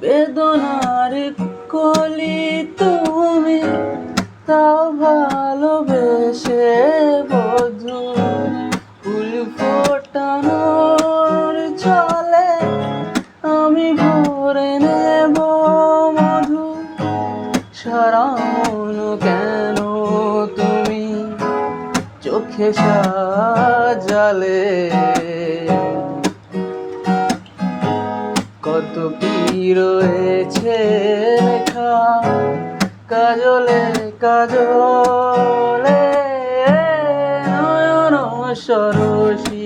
বেদনার কলি তুমি, তাও ভালোবেসে বধু ফুল ফোটানোর ছলে আমি ভরে নেব মধু। সারা মন কেন তুমি চোখে সাজালে, কত কি রয়েছে লেখা কাজলে কাজলে, নয়ন সরসী